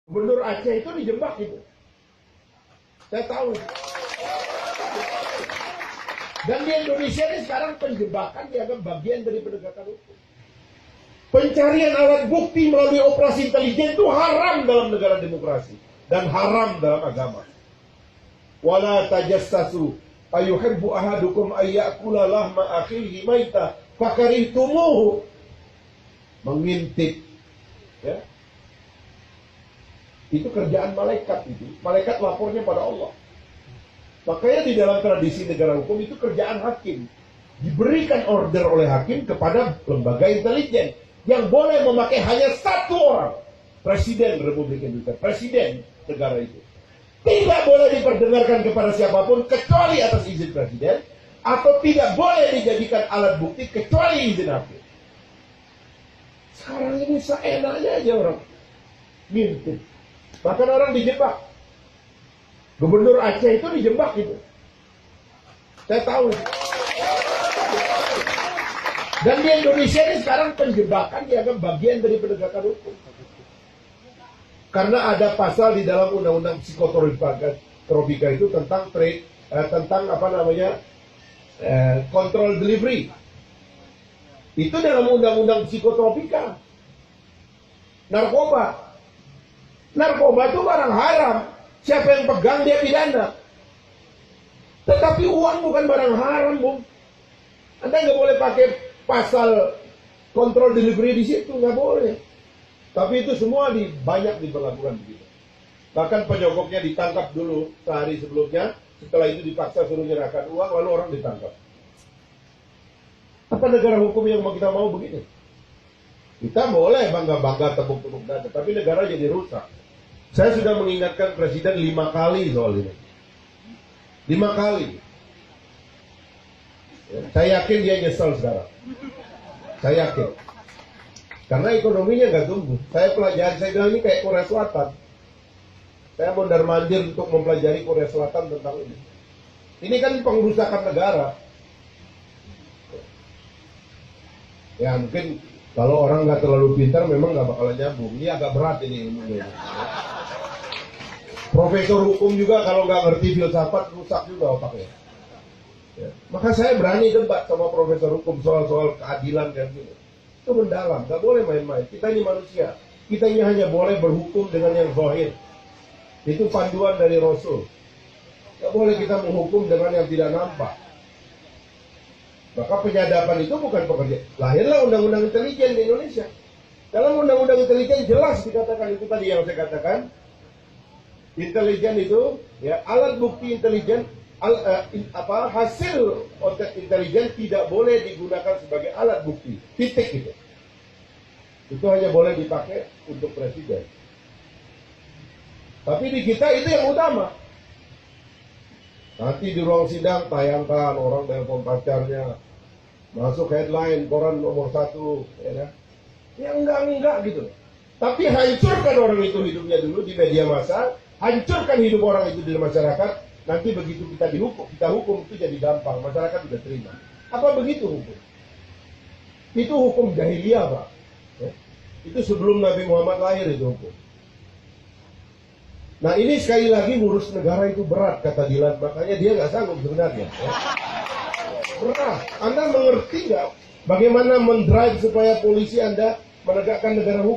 Gubernur Aceh itu dijebak itu. Saya tahu. Dan di Indonesia ini sekarang penjebakan dianggap bagian dari penegakan hukum. Pencarian alat bukti melalui operasi intelijen itu haram dalam negara demokrasi dan haram dalam agama. Wala tajassasu ayuhibbu ahadukum ayyakula lahma akhihi maita fakarihtumuhu. Mengintip, ya. Itu kerjaan malaikat itu. Malaikat lapornya pada Allah. Makanya di dalam tradisi negara hukum itu kerjaan hakim. Diberikan order oleh hakim kepada lembaga intelijen yang boleh memakai hanya satu orang. Presiden Republik Indonesia, presiden negara itu. Tidak boleh diperdengarkan kepada siapapun kecuali atas izin presiden, atau tidak boleh dijadikan alat bukti kecuali izin hakim. Sekarang ini seenaknya aja orang ngintip. Bahkan orang dijebak. Gubernur Aceh itu dijebak itu. Saya tahu. Dan di Indonesia ini sekarang penjebakan dianggap bagian dari penegakan hukum. Karena ada pasal di dalam undang-undang psikotropika itu tentang kontrol delivery. Itu dalam undang-undang psikotropika. Narkoba. Narkoba itu barang haram. Siapa yang pegang dia pidana. Tetapi uang bukan barang haram, Bung. Anda nggak boleh pakai pasal kontrol delivery di situ, nggak boleh. Tapi itu semua banyak diberlakukan begitu. Bahkan penyogoknya ditangkap dulu sehari sebelumnya. Setelah itu dipaksa suruh menyerahkan uang, lalu orang ditangkap. Apa negara hukum yang kita mau begini? Kita boleh bangga-bangga tepuk-tepuk dada, tapi negara jadi rusak. Saya sudah mengingatkan Presiden 5 kali soal ini. 5 kali. Ya, saya yakin dia nyesel sekarang. Saya yakin. Karena ekonominya nggak tumbuh. Saya pelajari, saya bilang ini kayak Korea Selatan. Saya mondar-mandir untuk mempelajari Korea Selatan tentang ini. Ini kan pengrusakan negara. Ya mungkin kalau orang nggak terlalu pintar memang nggak bakalan nyambung. Ini agak berat ini ilmunya. Profesor hukum juga kalau nggak ngerti filsafat rusak juga otaknya. Ya. Maka saya berani debat sama profesor hukum soal-soal keadilan dan gitu. Itu mendalam, nggak boleh main-main. Kita ini manusia. Kita ini hanya boleh berhukum dengan yang zahir. Itu panduan dari Rasul. Nggak boleh kita menghukum dengan yang tidak nampak. Maka penyadapan itu bukan pekerjaan. Lahirlah undang-undang intelijen di Indonesia. Dalam undang-undang intelijen jelas dikatakan itu tadi yang saya katakan. Intelijen itu, ya, alat bukti intelijen, hasil otak intelijen tidak boleh digunakan sebagai alat bukti. Titik itu. Itu hanya boleh dipakai untuk presiden. Tapi di kita itu yang utama. Nanti di ruang sidang tayangkan orang telepon pacarnya, masuk headline koran nomor 1, ya. Ya enggak gitu. Tapi hancurkan orang itu hidupnya dulu di media massa, hancurkan hidup orang itu di masyarakat. Nanti begitu kita hukum itu jadi gampang, masyarakat sudah terima. Apa begitu hukum? Itu hukum jahiliyah, Pak. Ya. Itu sebelum Nabi Muhammad lahir itu hukum. Nah ini sekali lagi ngurus negara itu berat, kata Dilan. Makanya dia nggak sanggup sebenarnya. Ya. Berat. Anda mengerti nggak bagaimana mendrive supaya polisi Anda menegakkan negara hukum?